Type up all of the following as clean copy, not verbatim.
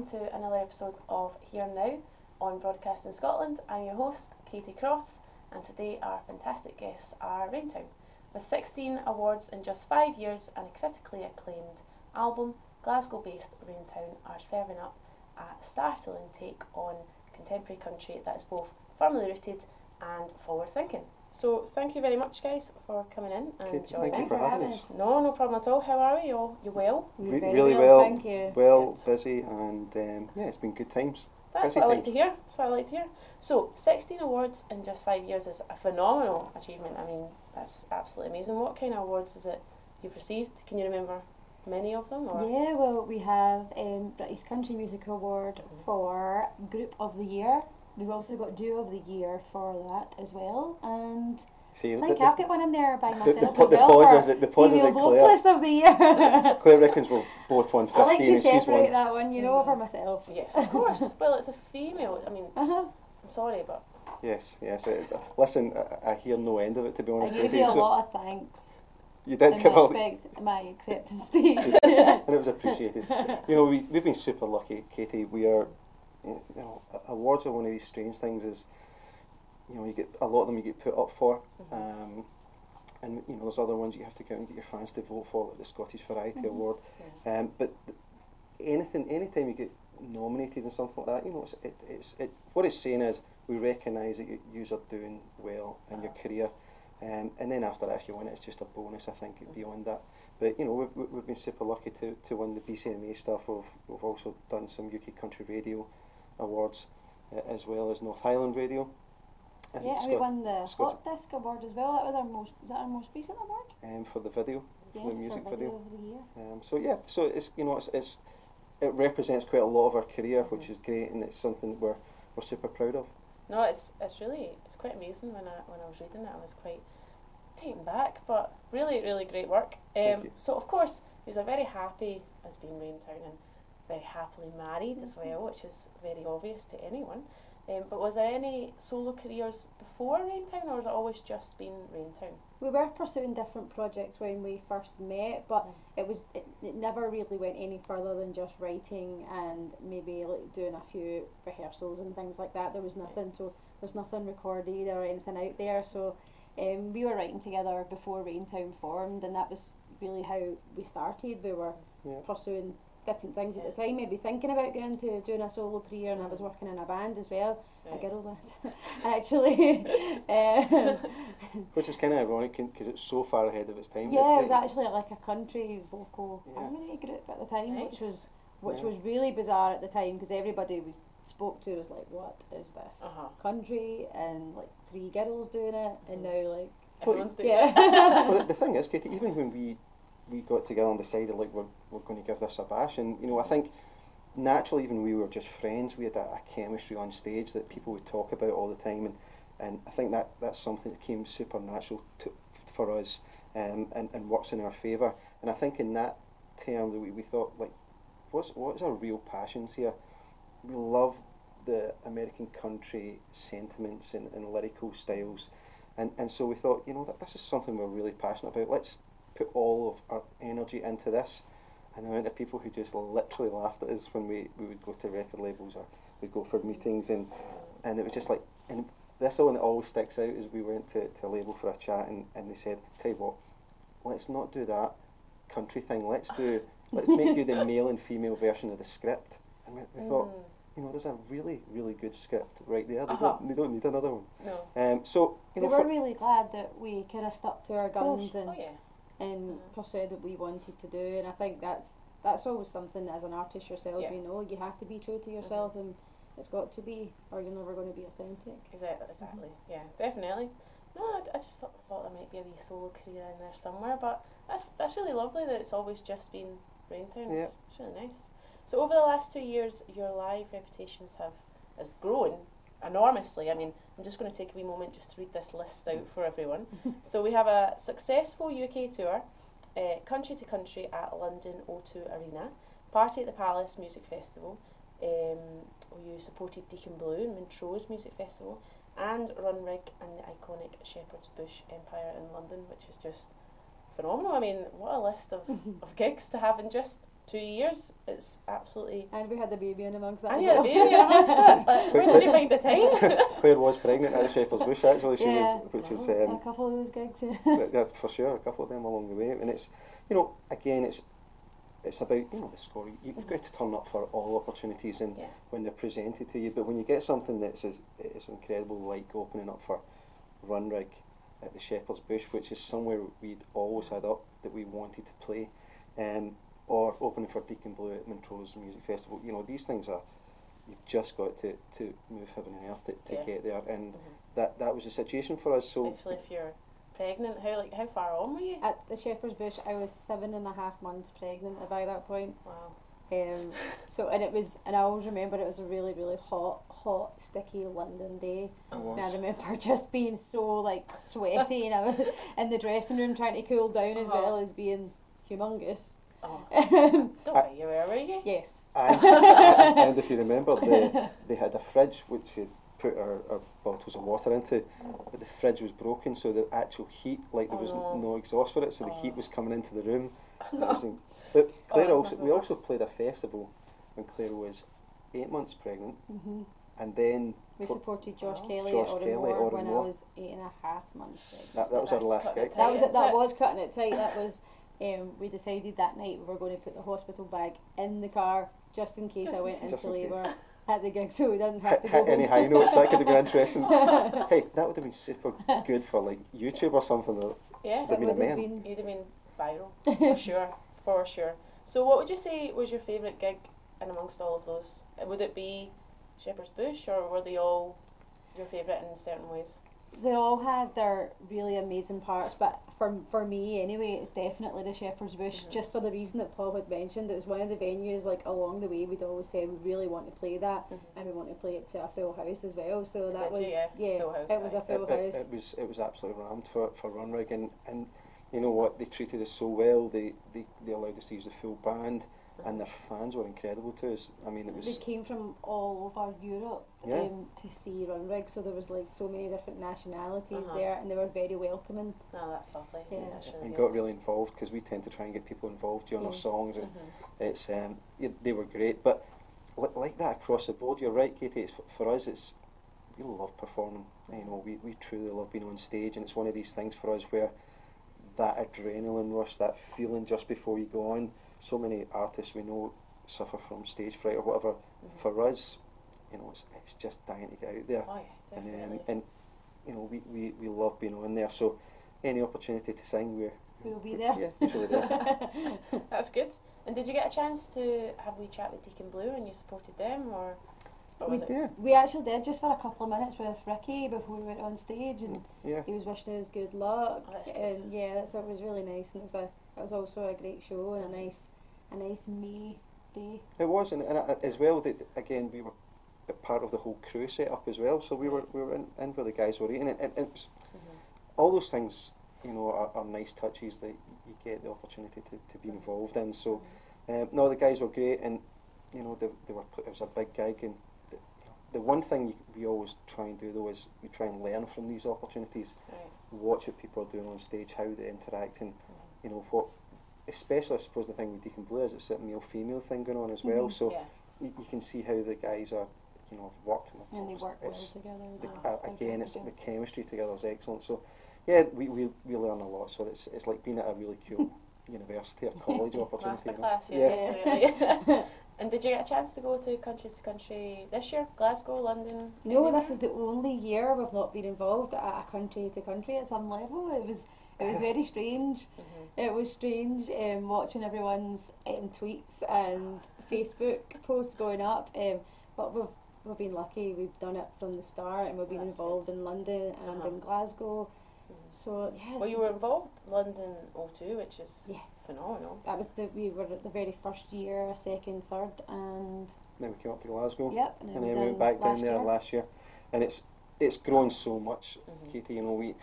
welcome to another episode of Here Now on Broadcasting Scotland. I'm your host, Katee Kross, and today our fantastic guests are Raintown. With 16 awards in just 5 years and a critically acclaimed album, Glasgow-based Raintown are serving up a startling take on contemporary country that is both firmly rooted and forward-thinking. So thank you very much, guys, for coming in and joining. Thank you for having us. No problem at all. How are we? You well? Really well. Thank you. Well, busy, and yeah, it's been good times. That's what I like to hear. So 16 awards in just 5 years is a phenomenal achievement. I mean, that's absolutely amazing. What kind of awards is it you've received? Can you remember many of them? Or? Yeah, well, we have British Country Music Award for Group of the Year. We've also got Duo of the Year for that as well, and See, I think I've got one in there by myself the as well. the pause is Female Claire. Vocalist of the Year. Claire reckons we've both won 15 I like to and she's separate won. that one, you know, for myself. Yes, of course. Well, it's a female. I mean, I'm sorry, but Yes. Listen, I hear no end of it, to be I honest. gave you a lot of thanks You did in give all my acceptance speech. and it was appreciated. You know, we've been super lucky, Katie. We are, you know, awards are one of these strange things. Is, you know, you get a lot of them you get put up for, and you know, there's other ones you have to go and get your fans to vote for, like the Scottish Variety Award. But anytime you get nominated and something like that, you know, what it's saying is we recognise that you are doing well in your career. And then after that, if you win it, it's just a bonus, I think, beyond that. But, you know, we've been super lucky to win the BCMA stuff. We've also done some UK Country Radio Awards, as well as North Highland Radio. And Yeah, and we won the Hot Disc Award as well. That was our most recent award? for the video, Yes, for the music for video. of the year. So it's, you know, it represents quite a lot of our career, which is great, and it's something that we're super proud of. no, it's quite amazing. When I was reading it, I was quite taken back, but really great work. Thank you. So of course, he's a very happy as being Raintown and very happily married as well, which is very obvious to anyone. But was there any solo careers before Raintown, or has it always just been Raintown? We were pursuing different projects when we first met, but it never really went any further than just writing and maybe like doing a few rehearsals and things like that. There was nothing, so there's nothing recorded or anything out there. So we were writing together before Raintown formed, and that was really how we started. We were pursuing different things at the time, maybe thinking about going into doing a solo career, and I was working in a band as well, a girl band, actually. Which is kind of ironic because it's so far ahead of its time. Yeah, it was actually like a country vocal harmony group at the time, Nice. which was really bizarre at the time, because everybody we spoke to was like, what is this country, and like 3 girls doing it, and now like Everyone's doing it. Well, the thing is, Katie, even when we got together and decided like we're going to give this a bash, and you know, I think naturally, even we were just friends, we had a chemistry on stage that people would talk about all the time, and I think that's something that came supernatural for us, and works in our favour. And I think in that term we thought, like, what's our real passions here? We love the American country sentiments and lyrical styles, and so we thought, you know, that this is something we're really passionate about. Let's put all of our energy into this. And the amount of people who just literally laughed at us when we would go to record labels or we'd go for meetings, and it was just like, and this one that always sticks out is we went to a label for a chat, and they said, tell you what, let's not do that country thing, let's make you the male and female version of the script. And we thought, you know, there's a really good script right there. They don't need another one. No. So you know, we were really glad that we kind of stuck to our guns and Oh, pursued what we wanted to do, and I think that's always something as an artist yourself, you know, you have to be true to yourself, and it's got to be, or you're never going to be authentic. Exactly. Yeah, definitely. No, I just thought there might be a wee solo career in there somewhere, but that's really lovely that it's always just been Raintown. It's really nice. So over the last 2 years, your live reputations have grown enormously. I mean, I'm just going to take a wee moment just to read this list out for everyone. So we have a successful UK tour, country to country at London O2 Arena, Party at the Palace Music Festival, you supported Deacon Blue and Montrose Music Festival, and Runrig and the iconic Shepherd's Bush Empire in London, which is just phenomenal. I mean, what a list of gigs to have in just 2 years. It's absolutely... And we had the baby in amongst that And as you had a well. baby amongst it. Like, where did you find the time? Claire was pregnant at the Shepherd's Bush actually. She was, which was a couple of those gigs, yeah, for sure, a couple of them along the way. And it's, you know, again, it's about, you know, the score. You've got to turn up for all opportunities and when they're presented to you. But when you get something that's as incredible, like opening up for Runrig at the Shepherd's Bush, which is somewhere we'd always had up that we wanted to play, or opening for Deacon Blue at Montrose Music Festival, you know, these things are, you've just got to move heaven and earth to get there. And that was the situation for us. So especially if you're pregnant, how far on were you? At the Shepherd's Bush, I was 7.5 months pregnant by that point. Wow. So and I always remember it was a really, really hot, sticky London day. And I remember just being so like sweaty, and I was in the dressing room trying to cool down as well as being humongous. Oh. Don't think you were you? Yes. And if you remember, they had a fridge which you'd put our bottles of water into, but the fridge was broken, so the actual heat, like there was no exhaust for it, so the heat was coming into the room. But Claire we also played a festival when Claire was 8 months pregnant, and then we supported Josh Kelly at Oranmore when I was 8.5 months pregnant. That was our last gig. That was it. That was cutting it tight. That was. We decided that night we were going to put the hospital bag in the car just in case I went into labour at the gig, so we didn't have to go any high notes. That could have been interesting. Hey, that would have been super good for like YouTube or something. Yeah, that would have been. You'd have been viral for sure. So, what would you say was your favourite gig in amongst all of those? Would it be Shepherd's Bush, or were they all your favourite in certain ways? They all had their really amazing parts, but for me anyway, it's definitely the Shepherd's Bush, just for the reason that Paul had mentioned. It was one of the venues, like along the way we'd always say we really want to play that, and we want to play it to a full house as well, so that was full house, it was a full house. It was absolutely rammed for Runrig, and you know what, they treated us so well. They allowed us to use the full band, and their fans were incredible to us. I mean, it was. They came from all over Europe to see Runrig, so there was like so many different nationalities there, and they were very welcoming. Oh, that's lovely. Yeah, that's really and good. Got really involved, because we tend to try and get people involved during our songs, and it's they were great. But like that across the board, you're right, Katie. For us, it's we love performing. You know, we truly love being on stage, and it's one of these things for us where that adrenaline rush, that feeling just before you go on. So many artists we know suffer from stage fright or whatever. For us, you know, it's just dying to get out there. Oh yeah, definitely. And you know, we love being on there. So any opportunity to sing, we'll be there. Yeah, usually there. That's good. And did you get a chance to have a wee chat with Deacon Blue and you supported them, or what was it? Yeah. We actually did, just for a couple of minutes with Ricky before we went on stage, and he was wishing us good luck. Oh, that's good. And so it was really nice, and it was also a great show and a nice May day. It was, and as well, again, we were a part of the whole crew set up as well, so we were in where the guys were eating, and it was, all those things, you know, are nice touches that you get the opportunity to be involved in. So no, the guys were great, and you know, they were, it was a big gig, and the one thing we always try and do though is we try and learn from these opportunities, watch what people are doing on stage, how they interact, and you know what. Especially, I suppose, the thing with Deacon Blue is it's a male-female thing going on as well. So you can see how the guys are, you know, have worked. And they work well together. Again, it's the chemistry together is excellent. So yeah, we learn a lot. So it's like being at a really cool university or college opportunity. Masterclass, yeah. And did you get a chance to go to country this year? Glasgow, London? No, anywhere? this is the only year we've not been involved at a country to country at some level. It was very strange. It was strange watching everyone's tweets and Facebook posts going up. But we've been lucky. We've done it from the start, and we've been involved in London and in Glasgow. So yeah. Well, you were involved London 02, which is phenomenal. That was we were at the very first year, second, third, and then we came up to Glasgow. Yep, and then we went back down there last year, and it's grown so much, Katie. You know,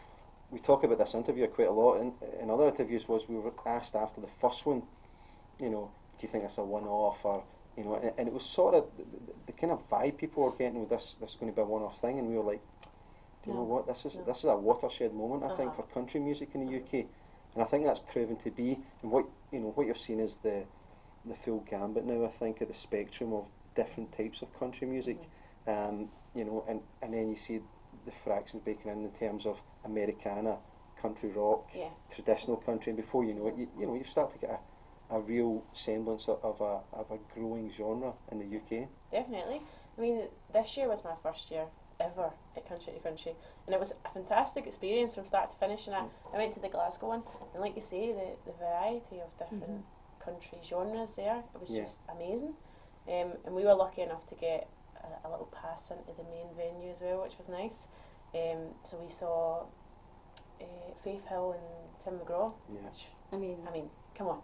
we talk about this interview quite a lot. In other interviews, we were asked after the first one, you know, do you think it's a one-off, or you know, and it was sort of the kind of vibe people were getting with this is going to be a one-off thing, and we were like, do you know what, this is a watershed moment, I think, for country music in the UK, and I think that's proven to be. And what you've seen is the the full gambit now, I think, of the spectrum of different types of country music. You know, and then you see the fractions breaking in terms of Americana, country rock, traditional country, and before you know it, you start to get a real semblance of a growing genre in the UK. Definitely. I mean, this year was my first year ever at Country to Country, and it was a fantastic experience from start to finish. And I went to the Glasgow one, and like you say, the variety of different country genres there, it was just amazing. And we were lucky enough to get a little pass into the main venue as well, which was nice. So we saw Faith Hill and Tim McGraw, which, amazing. I mean, come on,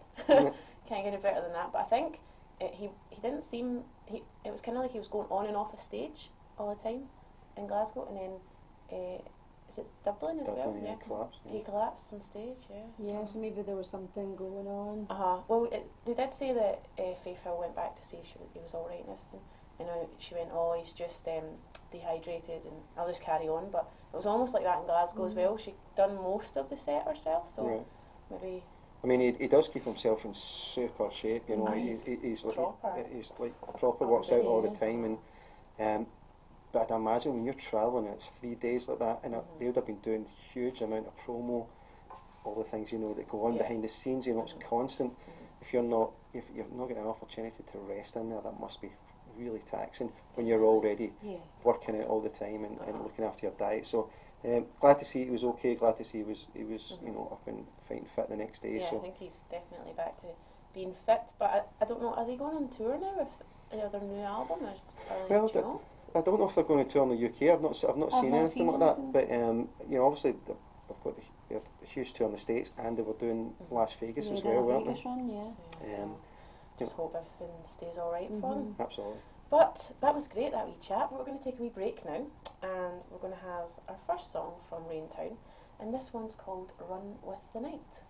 can't get it better than that. But I think he didn't seem, it was kind of like he was going on and off a stage all the time in Glasgow, and then is it Dublin as well? Yeah, collapsed. He collapsed on stage, so maybe there was something going on. Well, they did say that Faith Hill went back to say he was alright and everything, and she went, he's just dehydrated, and I'll just carry on. But it was almost like that in Glasgow as well. She'd done most of the set herself, so maybe. I mean, he does keep himself in super shape. You know, he's like proper works out all the time, and but I'd imagine when you're travelling and it's 3 days like that, and they would have been doing huge amount of promo, all the things that go on behind the scenes. You know, it's constant. If you're not getting an opportunity to rest in there, that must be really taxing when you're already working out all the time and looking after your diet. So glad to see he was okay. Glad to see he was up and fighting fit the next day. Yeah, so I think he's definitely back to being fit. But I don't know. Are they going on tour now with their new album? Or I don't know if they're going to tour in the UK. I've not seen anything like that. But obviously they've got the huge tour in the States, and they were doing Las Vegas as well, weren't they? Run, just hope everything stays all right for them. Absolutely. But that was great, that wee chat. But we're going to take a wee break now, and we're going to have our first song from Raintown, and this one's called Run With the Night.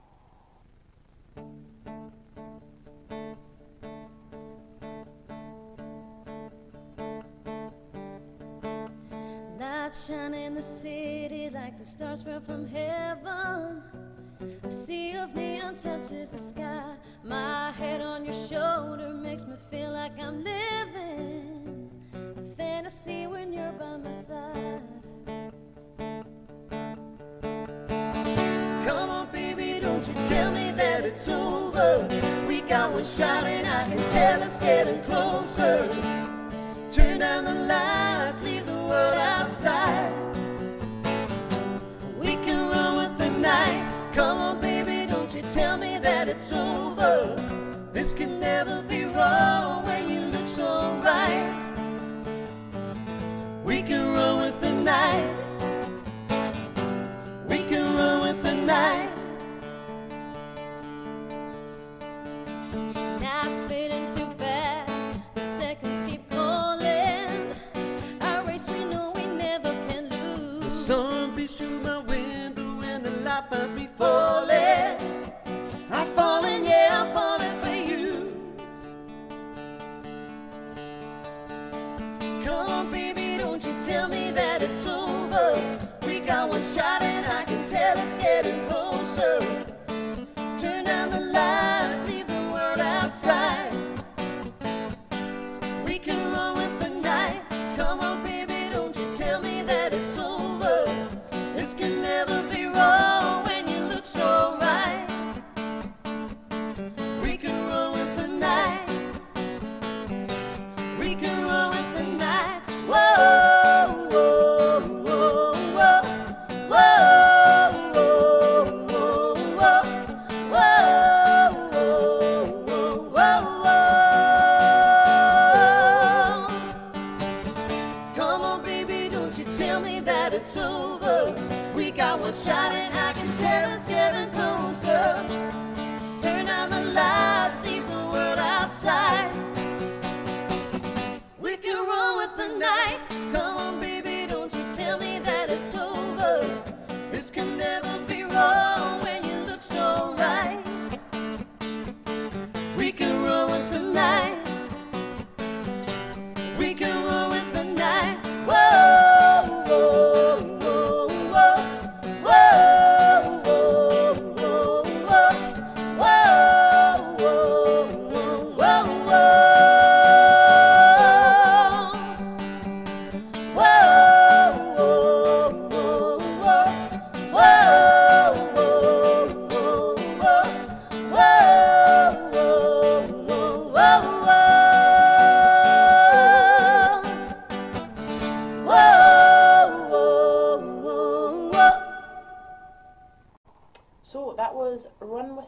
Lights shine in the city like the stars fell from heaven. A sea of neon touches the sky. My head on your shoulder makes me feel like I'm living a fantasy when you're by my side. Come on, baby, don't you tell me that it's over. We got one shot and I can tell it's getting closer. Turn down the lights, leave the world outside. We can run with the night. Come on, baby, don't you tell me that it's over. This can never be wrong when you look so right. We can run with the night. We can run with the night. Night's fading too fast, the seconds keep calling. Our race we know we never can lose. The sun beats through my window and the light finds me falling. I'm falling, yeah, I'm falling for you. Come on, baby, don't you tell me that it's over. We got one shot and I can tell it's getting closer. Turn down the lights, leave the world outside.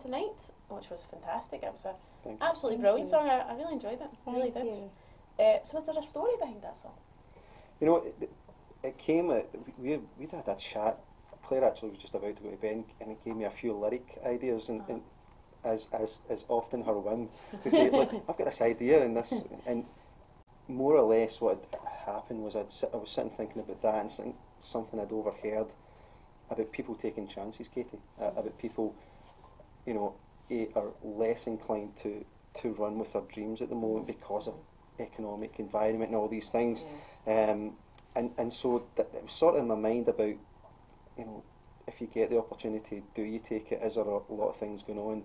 Tonight, which was fantastic. It was a Thank you. absolutely Thank brilliant you. song. I really enjoyed it. I really Thank did. you. So is there a story behind that song? You know, it came, we had that chat. Claire actually was just about to go to bed, and it gave me a few lyric ideas, and as often her whim, to say, look, I've got this idea, and this, and more or less what had happened was I was sitting thinking about that, and something I'd overheard about people taking chances, Katie, about people, you know, are less inclined to run with their dreams at the moment because of economic environment and all these things. And so it was sort of in my mind about, you know, if you get the opportunity, do you take it? Is there a lot of things going on,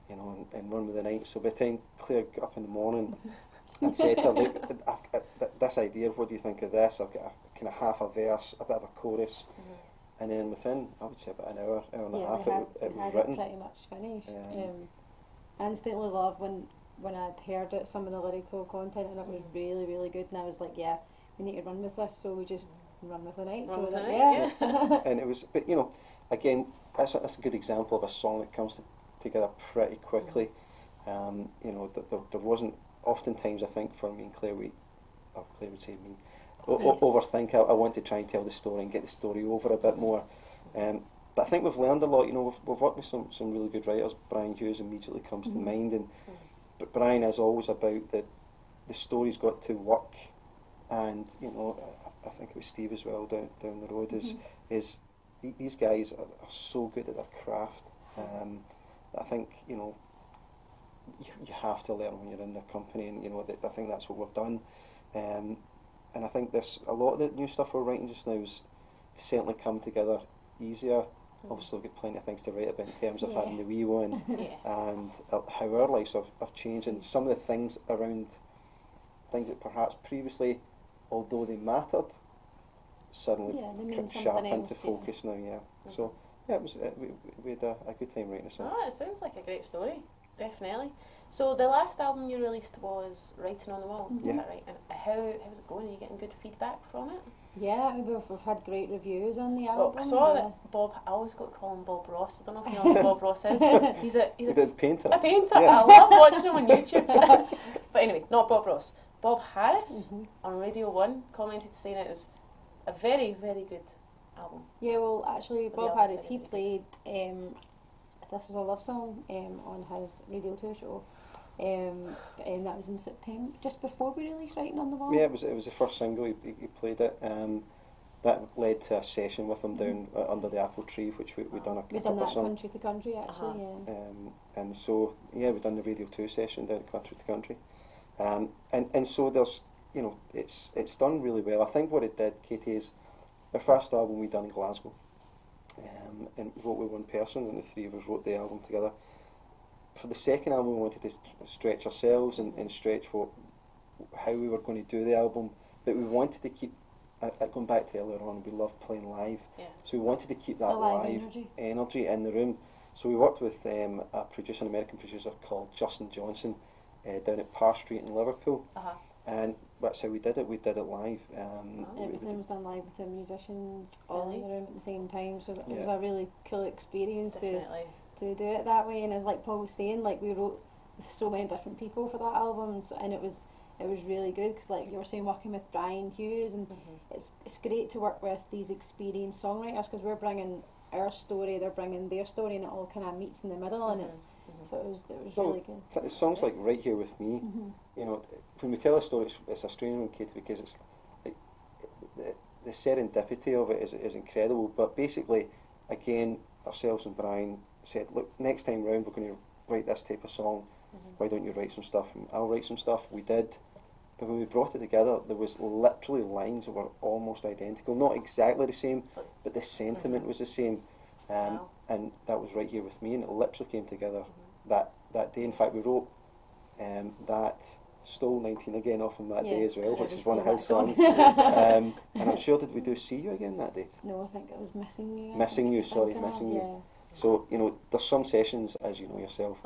you know, and run with the night? So by the time Claire got up in the morning and said to her, look, I've got this idea, what do you think of this? I've got a kind of half a verse, a bit of a chorus, and then within, I would say about an hour and a half, it was written. Pretty much finished. I instantly loved when I'd heard it, some of the lyrical content, and it was really, really good, and I was like, yeah, we need to run with this, so we just run with the night. Run So with like, the yeah. night, And it was, but you know, again, that's a good example of a song that comes together pretty quickly. You know, there wasn't, oftentimes I think for me and Claire, Claire would say me, overthink. I want to try and tell the story and get the story over a bit more. But I think we've learned a lot. You know, we've worked with some really good writers. Brian Hughes immediately comes to mind, and but Brian is always about the story's got to work, and you know, I think it was Steve as well down the road. Is these guys are so good at their craft. I think, you know, you have to learn when you're in their company, and you know, I think that's what we've done. And I think a lot of the new stuff we're writing just now is certainly come together easier. Obviously we've got plenty of things to write about in terms of having the wee one and how our lives have changed, and some of the things around things that perhaps previously, although they mattered, suddenly sharp into focus now. So yeah, it was we had a good time writing a song. Oh, it sounds like a great story, definitely. So the last album you released was Writing on the Wall, is that right? And how's it going? Are you getting good feedback from it? Yeah, we've had great reviews on the album. I saw that Bob, I always got to call him Bob Ross. I don't know if you know who Bob Ross is. He's a painter. A painter. Yes. I love watching him on YouTube. But anyway, not Bob Ross. Bob Harris on Radio 1 commented saying it was a very, very good album. Yeah, well, actually, Bob Harris, he played This Was a Love Song on his Radio 2 show. That was in September, just before we released Writing on the Wall. Yeah, it was the first single he played it. That led to a session with him down under the apple tree, which we'd done a couple of songs. Country to Country, actually. And so we've done the Radio 2 session down at Country to Country. And so there's, you know, it's done really well. I think what it did, Katie, is our first album we done in Glasgow, and wrote with one person, and the three of us wrote the album together. For the second album, we wanted to stretch ourselves and stretch how we were going to do the album, but we wanted to keep, going back to earlier on, we love playing live, so we wanted to keep that live energy in the room. So we worked with an American producer called Justin Johnson down at Parr Street in Liverpool, and that's how we did it. We did it live. Everything was done live with the musicians all in the room at the same time, so it was a really cool experience to do it that way. And as like Paul was saying, like we wrote with so many different people for that album, and it was really good because, like you were saying, working with Brian Hughes, and it's great to work with these experienced songwriters because we're bringing our story, they're bringing their story, and it all kind of meets in the middle, and it's so it was really good. Songs like Right Here With Me, you know, when we tell a story, it's a strange one, Katie, because it's like the serendipity of it is incredible. But basically, again, ourselves and Brian said, look, next time round we're going to write this type of song. Why don't you write some stuff? And I'll write some stuff. We did. But when we brought it together, there was literally lines that were almost identical. Not exactly the same, but the sentiment was the same. And that was Right Here With Me, and it literally came together that day. In fact, we wrote that Stole 19 again off him that day as well, which is one of his songs. And I'm sure, did we do See You again that day? No, I think it was Missing You. Missing You. So, you know, there's some sessions, as you know yourself,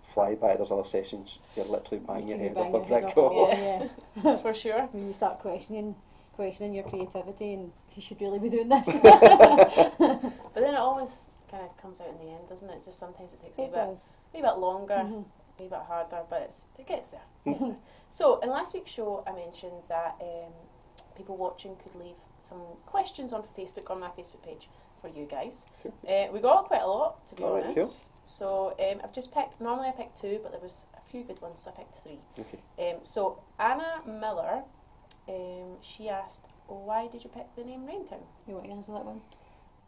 fly by. There's other sessions you're literally banging your head off a brick wall. For sure. When you start questioning your creativity, and you should really be doing this. But then it always kind of comes out in the end, doesn't it? Just sometimes it takes It a does. wee bit longer, Mhm. a wee bit harder, but it gets there. It gets there. So in last week's show, I mentioned that people watching could leave some questions on Facebook, on my Facebook page, for you guys. We got quite a lot, to be Alright, honest. cool. So I've just picked, normally I pick 2, but there was a few good ones, so I picked 3. Okay. So Anna Miller, she asked, why did you pick the name Raintown? You want to answer that one?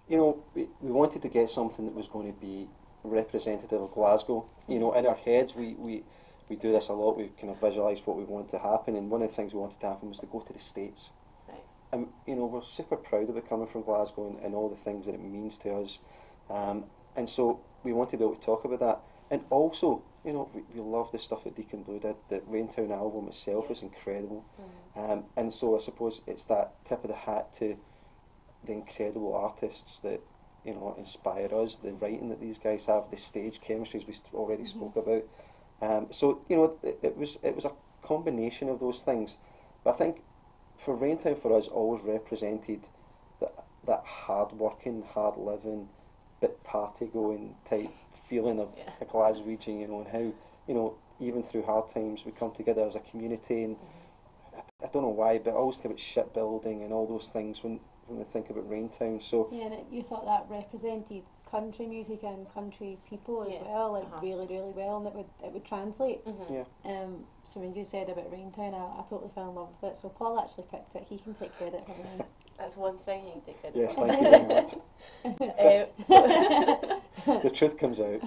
You know, we wanted to get something that was going to be representative of Glasgow. You know, in our heads, we do this a lot. We kind of visualise what we want to happen, and one of the things we wanted to happen was to go to the States. Right. And, you know, we're super proud of it coming from Glasgow and all the things that it means to us. And so we want to be able to talk about that. And also, you know, we love the stuff that Deacon Blue did. The Raintown album itself is incredible. And so I suppose it's that tip of the hat to the incredible artists that, you know, inspire us, the writing that these guys have, the stage chemistries we already spoke about. So, you know, it was a combination of those things. But I think for Raintown, for us, always represented that hard-working, hard-living, bit party-going type feeling of a Glaswegian, you know, and how, you know, even through hard times, we come together as a community, and I don't know why, but I always think about shipbuilding and all those things when I think about Raintown. So Yeah, and you thought that represented country music and country people as well, like really, really well, and it would translate. yeah, So when you said about Raintown, I totally fell in love with it. So Paul actually picked it. He can take credit for it. That's one thing you can take credit yes, for. thank you very much. So The truth comes out.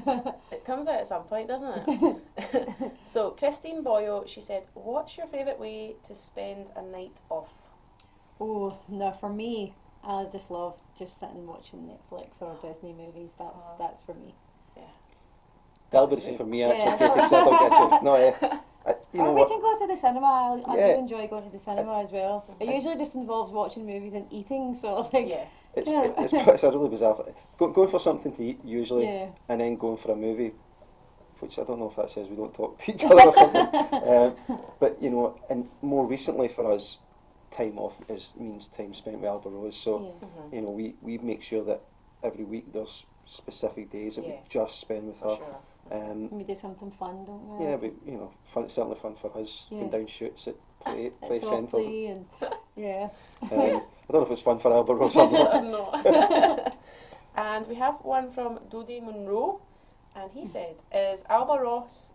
it comes out at some point, doesn't it? So Christine Boyle, she said, what's your favourite way to spend a night off? Oh, no, for me, I just love just sitting watching Netflix or Disney movies. That's for me. That'll be the same for me, actually, Yeah. Katie, 'cause I don't get a chance. No, you know Or we what? can go to the cinema. I do Yeah. enjoy going to the cinema as well. It usually just involves watching movies and eating, so like... Yeah. It's a really bizarre thing. Going for something to eat, usually, Yeah. and then going for a movie, which I don't know if that says we don't talk to each other or something. But, you know, and more recently for us, time off means time spent with Alba Rose. So, you know, we make sure that every week there's specific days that we just spend with her. Sure. We do something fun, don't we? Yeah, but, you know, certainly fun for us. Going down shoots at play It's all centres. play and yeah. I don't know if it's fun for Alba Rose or not. No. And we have one from Dodie Monroe, and he said, is Alba Rose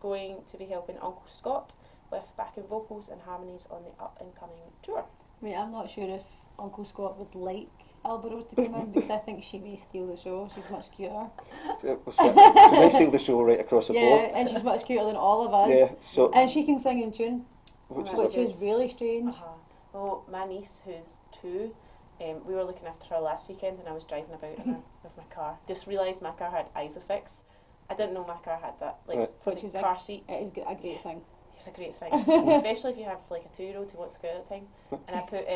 going to be helping Uncle Scott with backing vocals and harmonies on the up-and-coming tour? I mean, I'm not sure if Uncle Scott would like Alba Rose to come in, because I think she may steal the show. She's much cuter. She might steal the show right across the board. Yeah, and she's much cuter than all of us. Yeah, so And she can sing in tune, which which is is really strange. Well, my niece, who's 2, we were looking after her last weekend, and I was driving about in her, with my car. Just realised my car had ISOFIX. I didn't know my car had that, like for Which the is car seat. It is a great thing. It's a great thing, especially if you have like a 2-year-old who wants to go at the time. And I put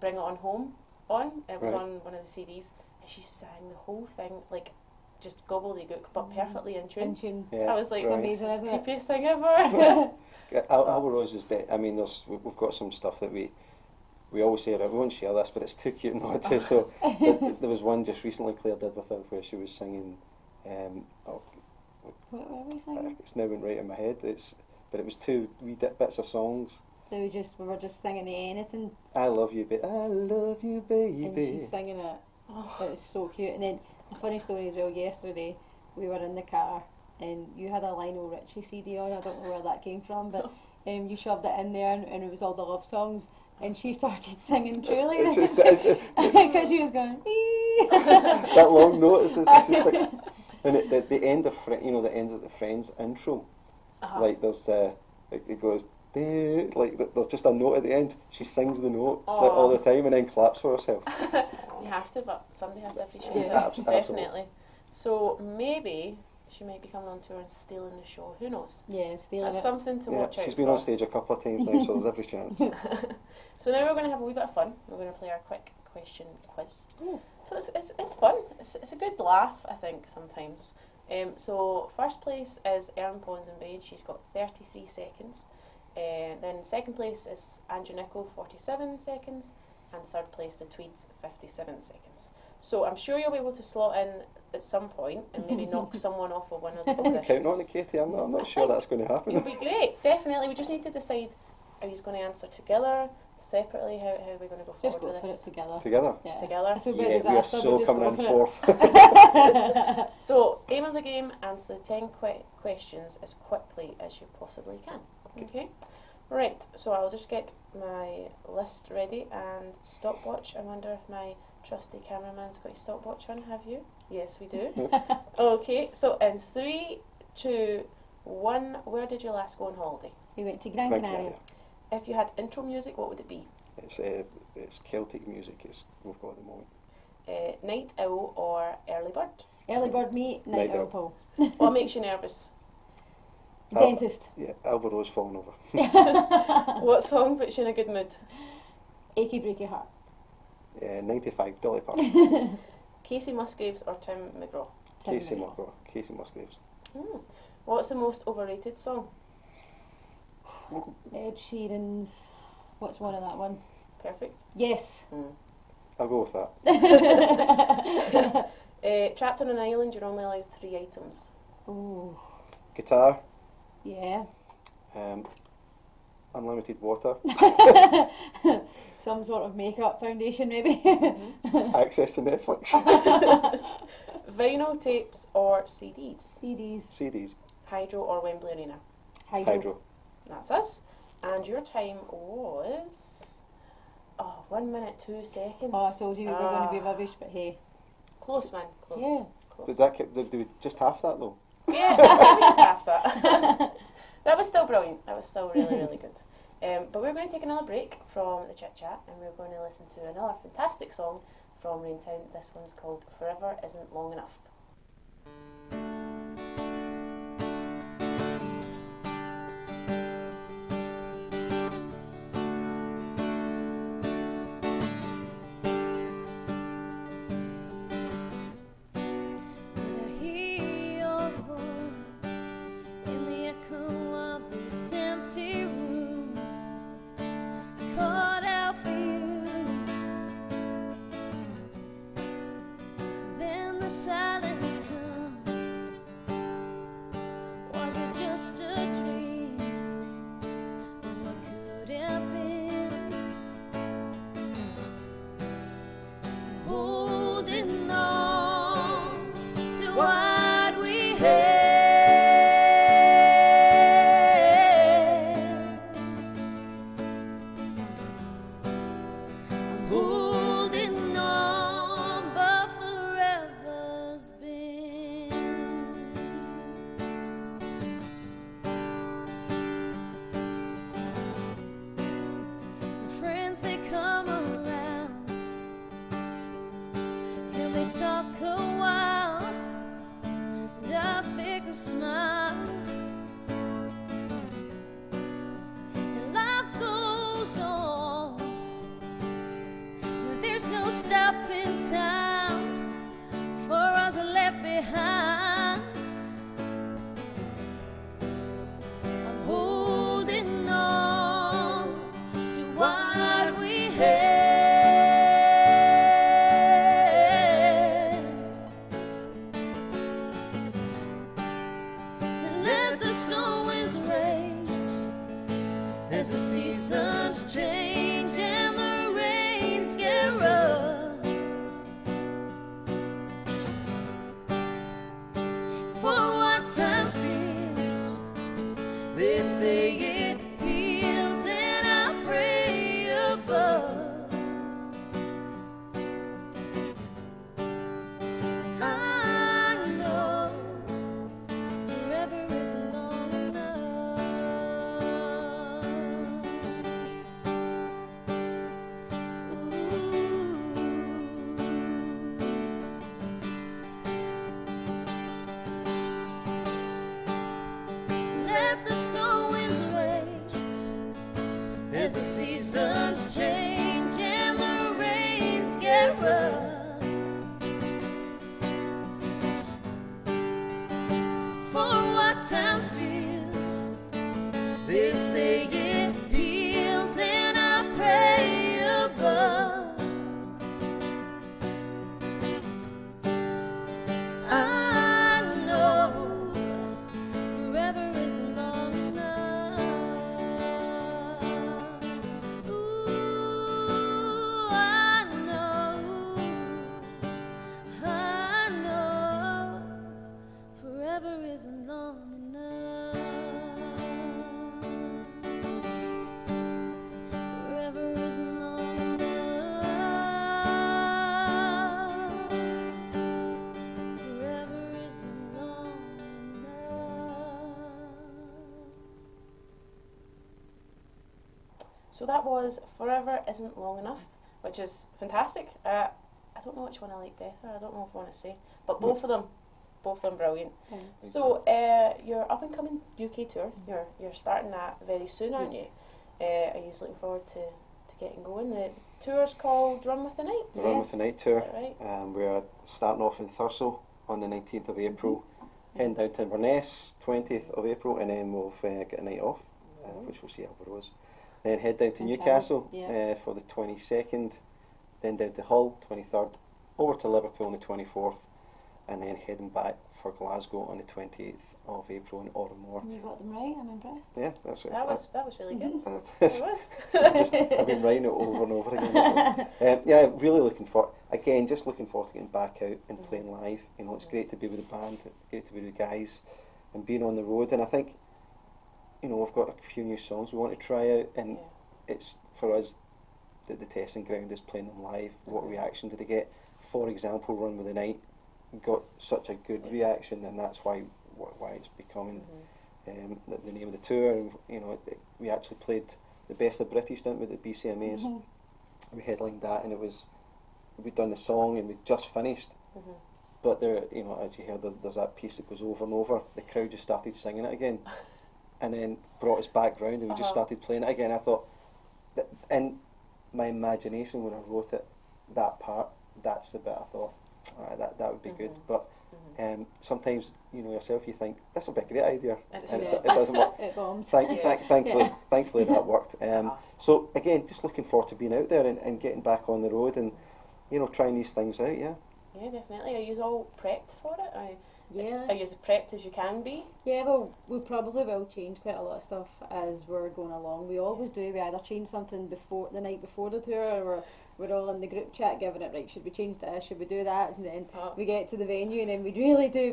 Bring It On Home on. It was on one of the CDs, and she sang the whole thing like just gobbledygook, but perfectly in tune. In tune. yeah, I was like, It's right. amazing, this is isn't the it? creepiest thing ever. Alba Rose is I mean, we've got some stuff that we always say, we won't share this, but it's too cute not to. So there was one just recently Claire did with her where she was singing. What were we singing? It's now went right in my head. But it was 2 wee bits of songs. We were just singing anything, I love you, I love you, and baby. she's singing it. It was so cute. And then a funny story as well. Yesterday, we were in the car, and you had a Lionel Richie CD on. I don't know where that came from, but you shoved it in there, and it was all the love songs. And she started singing Truly because she was going. That long note is just like, and at the end of the end of the Friends intro, like there's it goes like there's just a note at the end. She sings the note like, all the time and then claps for herself. You have to, but somebody has to appreciate it. Absolutely. Definitely. So maybe she might be coming on tour and stealing the show. Who knows? Yeah, stealing That's it. something to watch out She's been for. on stage a couple of times now, so there's every chance. So now we're going to have a wee bit of fun. We're going to play our quick question quiz. Yes. So it's fun. It's a good laugh, I think, sometimes. So first place is Erin Ponsonby. She's got 33 seconds. Then second place is Andrew Nichol, 47 seconds. And third place, the Tweeds, 57 seconds. So I'm sure you'll be able to slot in at some point and maybe knock someone off of one of the positions. Counting on it, Katie. I'm not sure that's going to happen. You'll be great, definitely. We just need to decide, are you going to answer together, separately? How are we going to go forward Just go with for this? it together. Together? Yeah. Together? This will be a Yeah, we are disaster, so but just coming go in for it. fourth. So, aim of the game, answer the 10 questions as quickly as you possibly can. Okay? Right, so I'll just get my list ready and stopwatch. I wonder if my trusty cameraman's got his stopwatch on. Have you? Yes, we do. Okay, so in 3, 2, 1, where did you last go on holiday? We went to Gran Gran Canaria. Canaria. If you had intro music, what would it be? It's Celtic music. We've got at the moment. Night owl or early bird? Early bird me, night Night owl owl. Paul. What makes you nervous? Dentist. Yeah, Alvaro's falling over. What song puts you in a good mood? Achy breaky heart. 95, Dolly Parton. Casey Musgraves or Tim McGraw? Casey Musgraves. What's the most overrated song? Ed Sheeran's. What's one of that one? Perfect. Yes. I'll go with that. Trapped on an island, you're only allowed 3 items. Oh. Guitar, Yeah. unlimited water, Some sort of makeup foundation, maybe. access to Netflix, Vinyl tapes or CDs? CDs. CDs, Hydro or Wembley Arena? Hydro. That's us. And your time was 1 minute 2 seconds. Oh, I told you we were going to be rubbish, but hey. Close, man. Close. Yeah. Close. Did we just half that though? Yeah, I think we should have that. That was still brilliant. That was still really, really good. But we're going to take another break from the chit chat and we're going to listen to another fantastic song from Raintown. This one's called Forever Isn't Long Enough. Silence comes. Was it just a dream? What could it have been? Holding on to what we had. I'm holding on, but forever's been. My friends, they come around and they talk a while, and I fake a smile, and life goes on. There's no stopping time for us left behind. I'm holding on to what we had. And let the storm winds rage as the seasons change and the rains get rough. For what time steals, they say it heals, and I pray above. I know forever isn't long enough. Let the storm winds rage as the seasons change and the rains get rough. For what time steals, they say it heals, and I pray above. So that was Forever Isn't Long Enough, which is fantastic. I don't know which one I like better. I don't know if I want to say, but both of them brilliant. So your up and coming UK tour, you're starting that very soon, aren't you? Are you looking forward to getting going? The tour's called Run with the Night. Run with the Night tour. Is that right? We're starting off in Thurso on the 19th of April, heading down to Inverness 20th of April, and then we'll get a night off, which we'll see how it goes. Then head down to Newcastle for the 22nd, then down to Hull 23rd, over to Liverpool on the 24th, and then heading back for Glasgow on the 28th of April in Ormore. You got them right, I'm impressed. Yeah, that's it. That was really good. It was. I've been writing it over and over again. Yeah, really looking forward to getting back out and playing live. You know, it's great to be with the band, great to be with the guys, and being on the road. And I think, you know, we've got a few new songs we want to try out, and it's for us the testing ground is playing them live. What reaction did they get? For example, Run with the Night got such a good reaction, and that's why it's becoming the name of the tour. And you know, we actually played the Best of British, didn't we, at the BCMAs. We headlined that, and we'd done the song and we'd just finished. But there, you know, as you heard, there's that piece that goes over and over. The crowd just started singing it again, and then brought us back round, and we just started playing it again. I thought, that in my imagination when I wrote it, that part, that's the bit I thought, that would be good. But sometimes, you know yourself, you think this will be a great idea, and it doesn't work. It bombs. Thankfully that worked. So again, just looking forward to being out there and getting back on the road and, you know, trying these things out. Yeah, definitely. Are you all prepped for it? Yeah. Are you as prepped as you can be? Yeah, well, we probably will change quite a lot of stuff as we're going along. We always do. We either change something the night before the tour, or we're all in the group chat giving it, right, should we change this, should we do that? And then we get to the venue and then we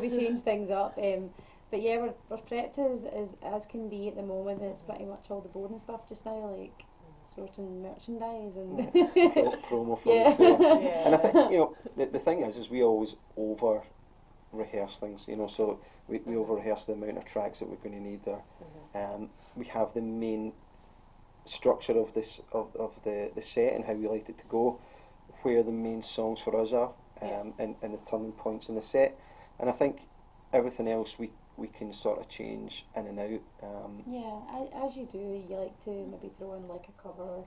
change things up. But yeah, we're prepped as can be at the moment. It's pretty much all the boring stuff just now, like sorting merchandise and promo for the tour. And I think, you know, the thing is we always over rehearse things, you know, so we over rehearse the amount of tracks that we're going to need there. We have the main structure of this of the set and how we like it to go, where the main songs for us are, and the turning points in the set, and I think everything else we can sort of change in and out. As you do, you like to maybe throw in like a cover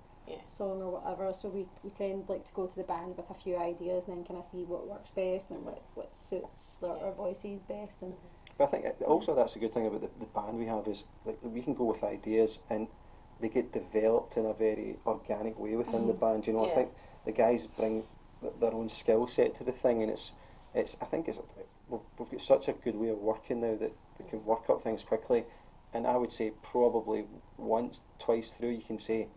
song or whatever, so we tend like to go to the band with a few ideas and then kind of see what works best and what suits our voices best. And but I think also that's a good thing about the band we have is like we can go with ideas and they get developed in a very organic way within the band. You know, I think the guys bring their own skill set to the thing, and we've got such a good way of working now that we can work up things quickly. And I would say probably once, twice through, you can say,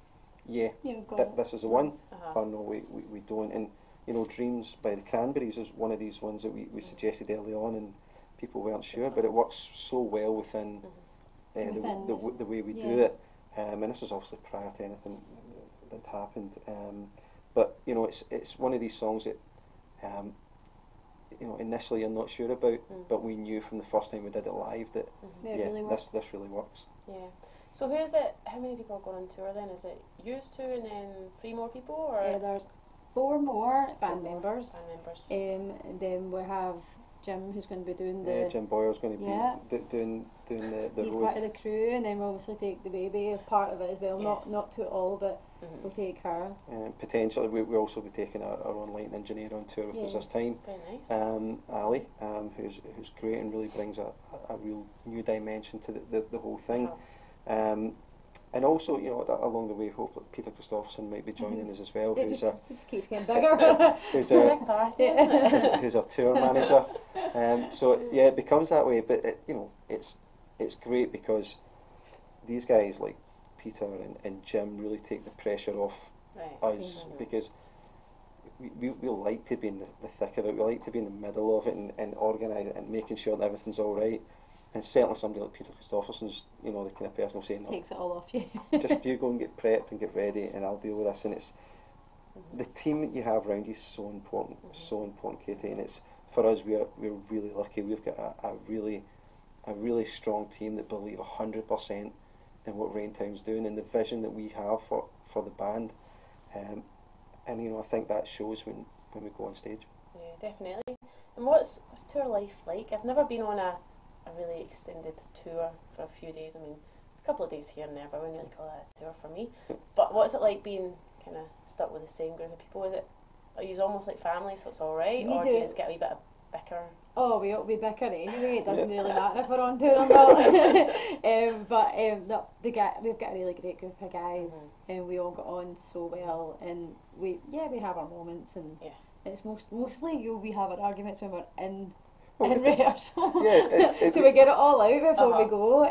this is the one, or no, we don't. And you know, Dreams by the Cranberries is one of these ones that we suggested early on, and people weren't sure, but it works so well within the way we do it. And this was obviously prior to anything that happened. But you know, it's one of these songs that you know, initially you're not sure about, but we knew from the first time we did it live that this really works. Yeah. So who is it? How many people are going on tour then? Is it used to and then 3 more people? Or there's 4 more band members. And then we have Jim, who's going to be doing the... Jim Boyer's going to be doing the He's road. part of the crew, and then we'll obviously take the baby part of it as well. Yes. Not to it all, but we'll take her. Potentially, we'll also be taking our own lighting engineer on tour with us this time. Very nice. Ali, who's great and really brings a real new dimension to the whole thing. And also, you know, along the way, hope that Peter Christopherson might be joining us as well. It just keeps getting bigger. who's a big party, isn't it? who's our tour manager. So yeah, it becomes that way. But you know, it's great because these guys like Peter and Jim really take the pressure off us, because we like to be in the thick of it. We like to be in the middle of it and organise it and making sure that everything's all right. And certainly somebody like Peter Christopherson's, you know, the kind of person who'll say, no, takes it all off you. just you go and get prepped and get ready, and I'll deal with this. And it's the team that you have around you is so important, Katee. And it's for us, we're really lucky. We've got a really strong team that believe 100% in what Raintown's doing and the vision that we have for for the band, and you know, I think that shows when we go on stage. Yeah, definitely. And what's tour life like? I've never been on a really extended tour for a few days. I mean, a couple of days here and there, but I wouldn't really call that a tour for me. But what's it like being kind of stuck with the same group of people? Is it, are you almost like family, so it's all right, or do you just get a wee bit of bicker? Oh, we bicker anyway. It doesn't really matter if we're on tour or not. We've got a really great group of guys, and we all got on so well. And we have our moments, and it's mostly we have our arguments when we're in rehearsal. So we get it all out before we go.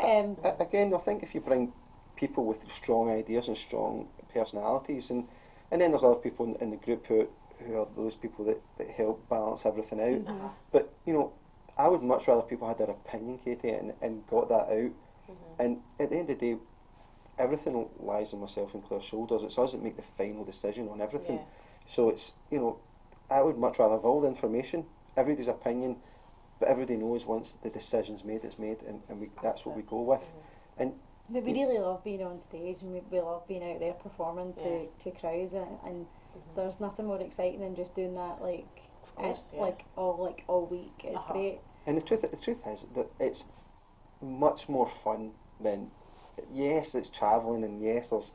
Again, I think if you bring people with strong ideas and strong personalities, and then there's other people in the group who are those people that help balance everything out. But you know, I would much rather people had their opinion, Katee, and got that out. And at the end of the day, everything lies on myself and Claire's shoulders. It's us that make the final decision on everything. So it's, you know, I would much rather have all the information, everybody's opinion, but everybody knows once the decision's made, it's made, and that's what we go with. And but we really love being on stage, and we love being out there performing to crowds, and there's nothing more exciting than just doing that, like, like all week. It's great. And the truth is that it's much more fun than, yes, it's travelling, and yes, there's,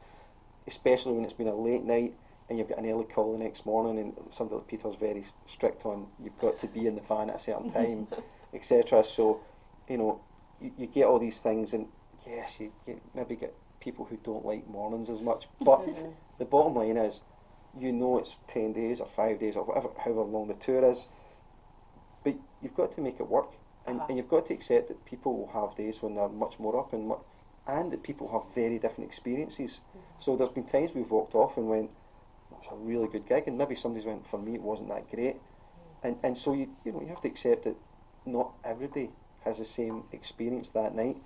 especially when it's been a late night and you've got an early call the next morning, and something that Peter's very strict on, you've got to be in the van at a certain time, etc. So, you know, you get all these things, and yes, you maybe get people who don't like mornings as much, but the bottom line is, you know, it's 10 days or 5 days or whatever, however long the tour is, but you've got to make it work, and you've got to accept that people will have days when they're much more up, and that people have very different experiences. So there's been times we've walked off and went, that was a really good gig, and maybe somebody's went, for me it wasn't that great, and so you know, you have to accept that not everybody has the same experience that night.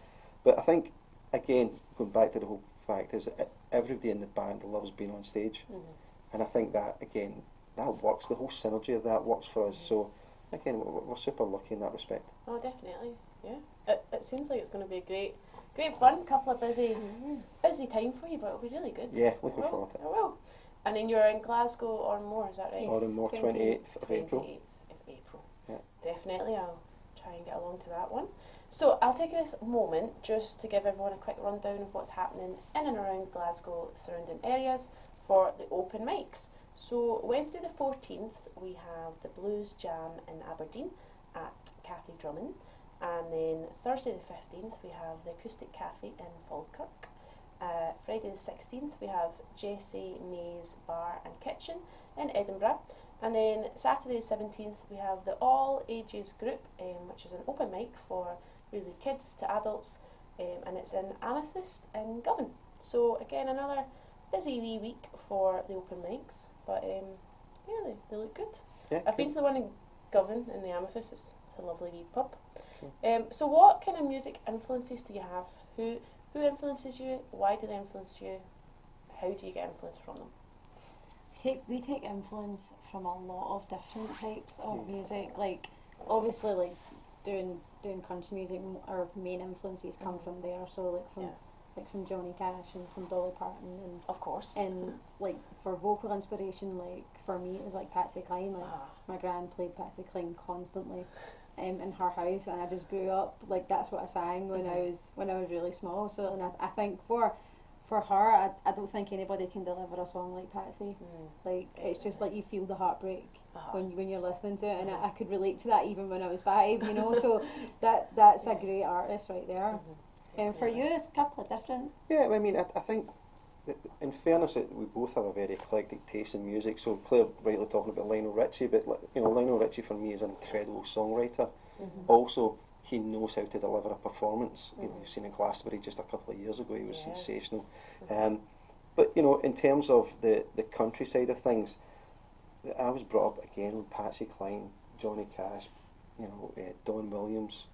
But I think, again, going back to the whole fact is that everybody in the band loves being on stage, and I think that, again, that works, the whole synergy of that works for us. So again, we're super lucky in that respect. Oh, definitely, yeah. It seems like it's going to be a great fun, couple of busy time for you, but it'll be really good. Yeah, looking forward to it. I will. And then you're in Glasgow or more, is that right? Or in more, 28th of April. 28th of April. Yeah. Definitely, I'll try and get along to that one. So I'll take this moment just to give everyone a quick rundown of what's happening in and around Glasgow surrounding areas for the open mics. So Wednesday the 14th we have the Blues Jam in Aberdeen at Katee Drummond, and then Thursday the 15th we have the Acoustic Cafe in Falkirk. Friday the 16th we have Jessie May's Bar and Kitchen in Edinburgh, and then Saturday the 17th we have the All Ages Group, which is an open mic for really kids to adults, and it's in Amethyst in Govan. So again, another busy wee week for the open mics, but yeah, they look good. Yeah, I've been to the one in Govan in the Amethyst. It's a lovely wee pub. So what kind of music influences do you have? Who influences you? Why do they influence you? How do you get influence from them? We take influence from a lot of different types of music. Like, obviously, like doing country music, our main influences come from there. So like from Johnny Cash and from Dolly Parton, and of course. And like for vocal inspiration, like for me it was like Patsy Cline. Like my gran played Patsy Cline constantly in her house, and I just grew up like that's what I sang when I was really small. So, and I think for her, I don't think anybody can deliver a song like Patsy. Like it's just like you feel the heartbreak when you're listening to it, and I could relate to that even when I was 5, you know. So that's a great artist right there. For you, it's a couple of different. Yeah, I mean, I think, that in fairness, we both have a very eclectic taste in music. So Claire rightly talking about Lionel Richie, but you know, Lionel Richie for me is an incredible songwriter. Also, he knows how to deliver a performance. You know, you've seen in Glastonbury just a couple of years ago; he was sensational. But you know, in terms of the country side of things, I was brought up again with Patsy Cline, Johnny Cash, you know, Don Williams,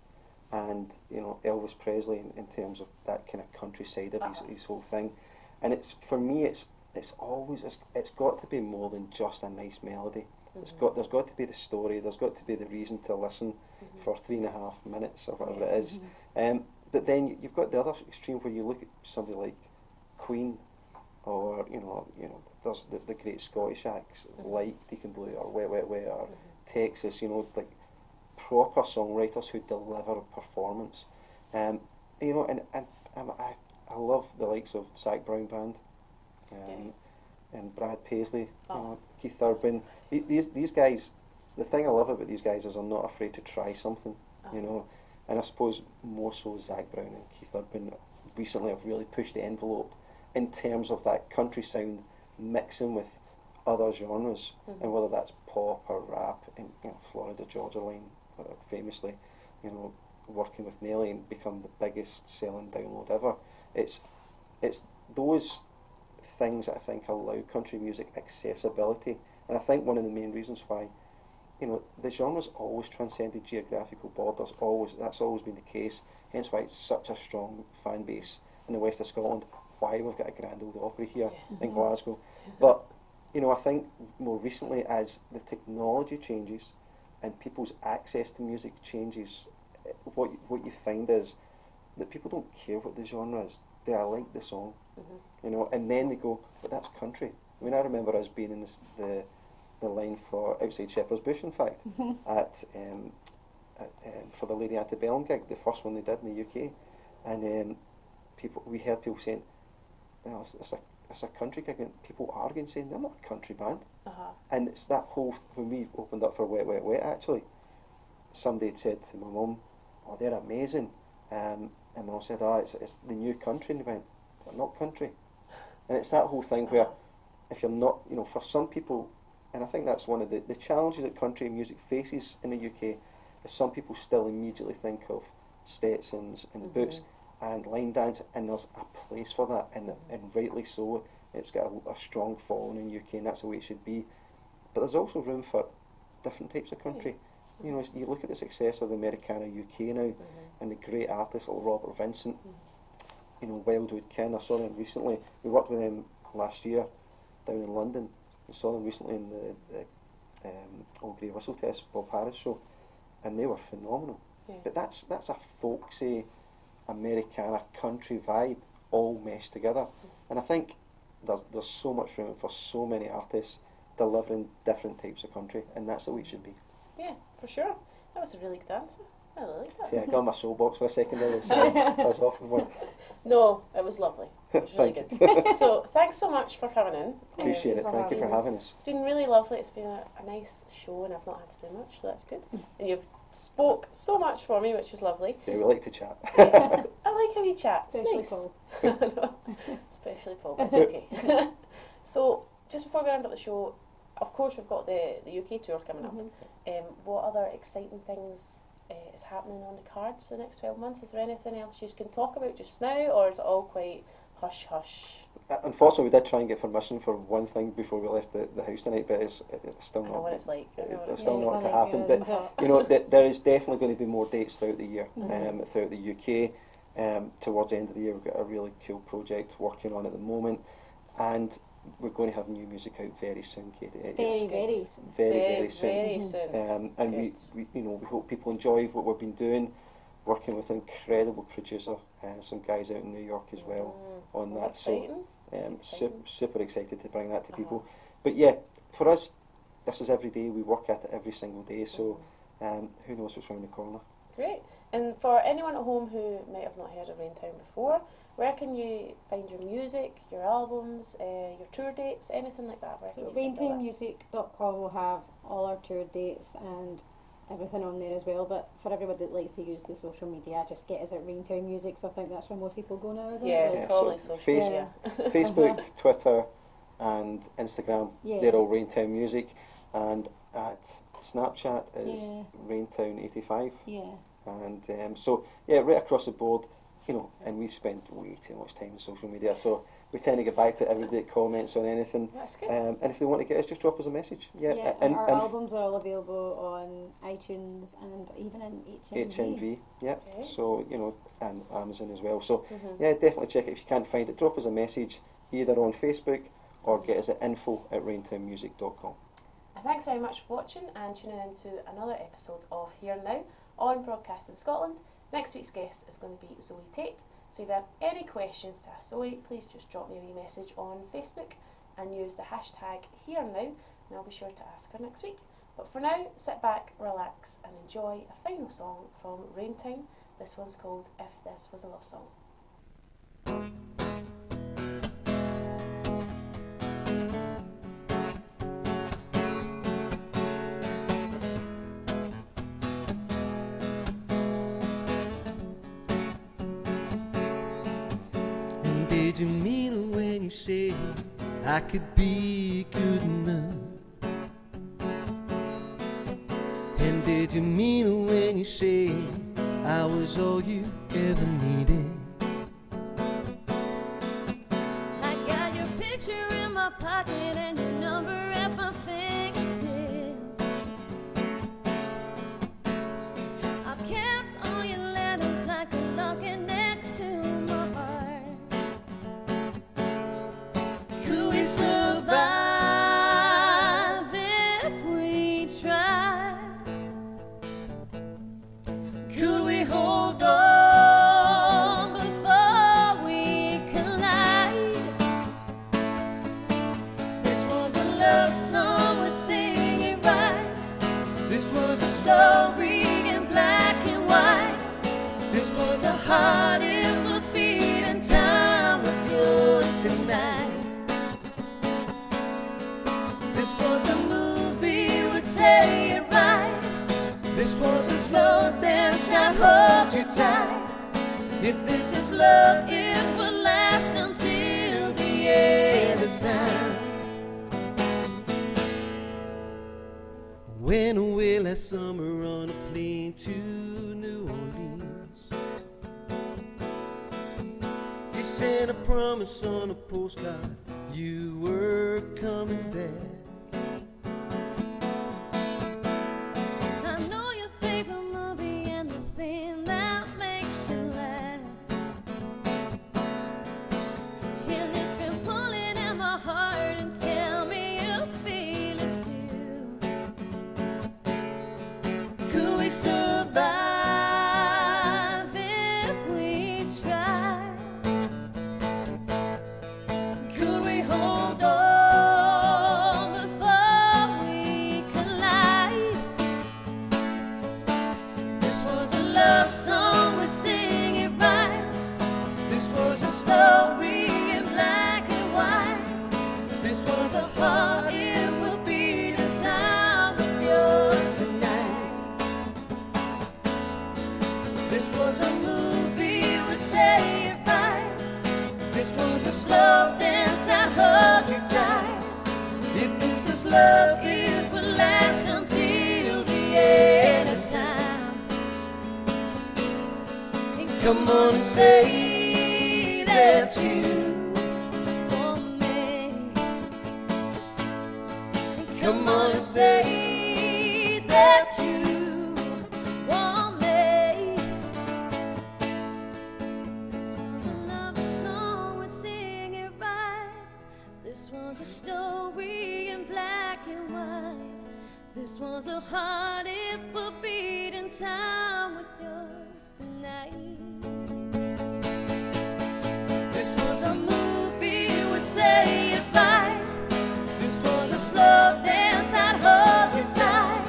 and you know, Elvis Presley in terms of that kind of country side of his whole thing. And it's, for me, it's always it's got to be more than just a nice melody. There's got to be the story. There's got to be the reason to listen for 3.5 minutes or whatever it is. But then you've got the other extreme where you look at somebody like Queen, or there's the great Scottish acts like Deacon Blue or Wet Wet Wet or Texas, like proper songwriters who deliver a performance. And I love the likes of Zach Brown Band, and Brad Paisley, Keith Urban. These guys, the thing I love about these guys is they're not afraid to try something, and I suppose more so Zach Brown and Keith Urban recently have really pushed the envelope in terms of that country sound mixing with other genres, and whether that's pop or rap, and Florida Georgia Line famously, working with Nelly and become the biggest selling download ever. It's those things that I think allow country music accessibility, and I think one of the main reasons why the genre's always transcended geographical borders. That's always been the case. Hence why it's such a strong fan base in the west of Scotland. Why we've got a Grand Old Opry here in Glasgow. But I think more recently, as the technology changes and people's access to music changes, what you find is that people don't care what the genre is. They like the song, and then they go, but that's country. I mean, I remember us being in the line for outside Shepherd's Bush, in fact, for the Lady Antebellum gig, the first one they did in the UK, and we heard people saying, it's a country gig, and people arguing, saying they're not a country band. And it's that whole, when we opened up for Wet Wet Wet, actually, somebody had said to my mum, oh, they're amazing, and Mum said, it's the new country, and they went, they're not country. And it's that whole thing where if you're not, for some people, and I think that's one of the challenges that country music faces in the UK, is some people still immediately think of Stetsons and boots and line dance, and there's a place for that, and rightly so. It's got a strong following in the UK, and that's the way it should be. But there's also room for different types of country. You look at the success of the Americana UK now, and the great artists like Robert Vincent, Wildwood Kin. I saw them recently. We worked with them last year down in London. We saw them recently in the Old Grey Whistle Test Bob Harris show, and they were phenomenal. But that's a folksy Americana country vibe all meshed together, and I think there's so much room for so many artists delivering different types of country, and that's the way it should be. Yeah, for sure. That was a really good answer. I really like that. See, I got my soapbox for a second there, so I was off on one. No, it was lovely. It was really good. So thanks so much for coming in. Appreciate it. Thank you for having us. It's been really lovely. It's been a nice show, and I've not had to do much, so that's good. And you've spoke so much for me, which is lovely. Yeah, we like to chat. I like how we chat. It's Especially nice. Paul. Especially Paul. That's okay. So just before we round up the show, of course we've got the UK tour coming up. What other exciting things is happening on the cards for the next 12 months? Is there anything else you can talk about just now, or is it all quite hush hush? Unfortunately, we did try and get permission for one thing before we left the house tonight, but it's still not. I know what it's like. It's still not to happen. But there is definitely going to be more dates throughout the year, throughout the UK. Towards the end of the year, we've got a really cool project working on at the moment, and we're going to have new music out very soon, Katie. Very soon. Very soon. Very soon. And we hope people enjoy what we've been doing, working with an incredible producer, some guys out in New York as well on that. Exciting. So super excited to bring that to people. But yeah, for us, this is every day. We work at it every single day. So who knows what's around the corner. Great. And for anyone at home who might have not heard of Raintown before, where can you find your music, your albums, your tour dates, anything like that? So raintownmusic.com will have all our tour dates and everything on there as well, but for everybody that likes to use the social media, just get us at Raintown Music, so I think that's where most people go now, isn't it? Yeah, probably social media. Facebook, Twitter and Instagram, they're all Raintown Music, and at Snapchat is Raintown85. And so right across the board, and we've spent way too much time on social media, so we tend to get back to everyday comments on anything. That's good. And if they want to get us, just drop us a message. And our albums are all available on iTunes and even in HMV. Okay. So, and Amazon as well. So, definitely check it. If you can't find it, drop us a message either on Facebook or get us at info@raintownmusic.com. Thanks very much for watching and tuning in to another episode of Here and Now on Broadcasting Scotland. Next week's guest is going to be Zoe Tate, So if you have any questions to ask Zoe, please just drop me a wee message on Facebook and use the hashtag #HereNow, and I'll be sure to ask her next week. But for now, sit back, relax, and enjoy a final song from Raintown. This one's called If This Was a Love Song. And did you mean it when you said I could be good enough? And did you mean it when you said I was all you ever needed? I got your picture in my pocket and your number at my fingertips. I've kept all your letters like a locket next to my heart. Could we survive if we tried? Could we hold on Before we collide, This was a love song, we'd sing it right. This was a story in black and white. This was a heart it would beat in time with yours tonight. This was a movie, we'd say it right. This was a slow dance, I'd hold you tight. If this is love, it will last until the end of time. Went away last summer on a plane to New Orleans. You sent a promise on a postcard, you were coming back. I know your favorite movie and the thing that makes you laugh. And it's been pulling at my heart and tell me you feel it too. Could we survive If we try, Could we hold on before we collide, This was a love song, we'd sing it right. This was a story in black and white. This was a heart it will beat in time with yours tonight. This was a movie, we'd say it right. This was a slow dance, I'd hold you tight. If this is love, it will last until the end of time. Come on and say that you want me. Come on and say that you Want me. This was a love song, we'd sing it right. This was a story in black and white. This was a heart it would beat in time with yours tonight. This was a movie, we'd say it right. This was a slow dance, I'd hold you tight.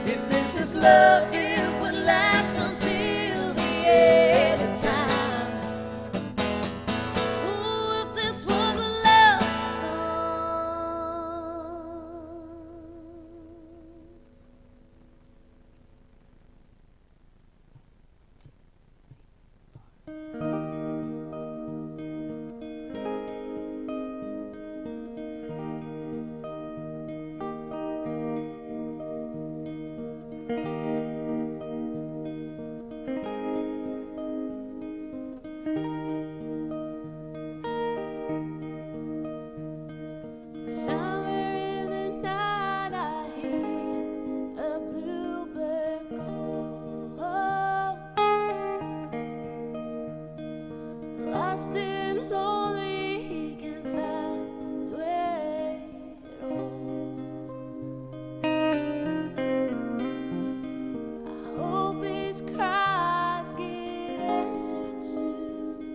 If this is love, it would last until the end of time. Ooh, if this was a love Somewhere in the night I hear a bluebird call. Lost and lonely, he can find his way home. I hope his cries get answered soon.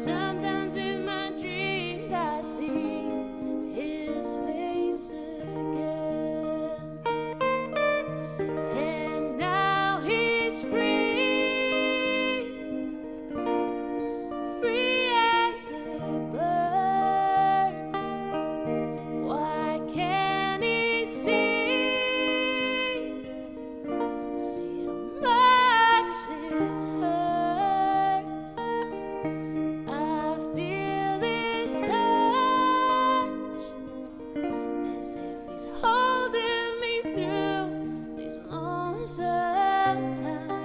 Sometimes in my dreams I see his face again. And now he's free, free as a bird. Why can't he see how much this hurts? I feel his touch as if he's holding me through these lonesome times.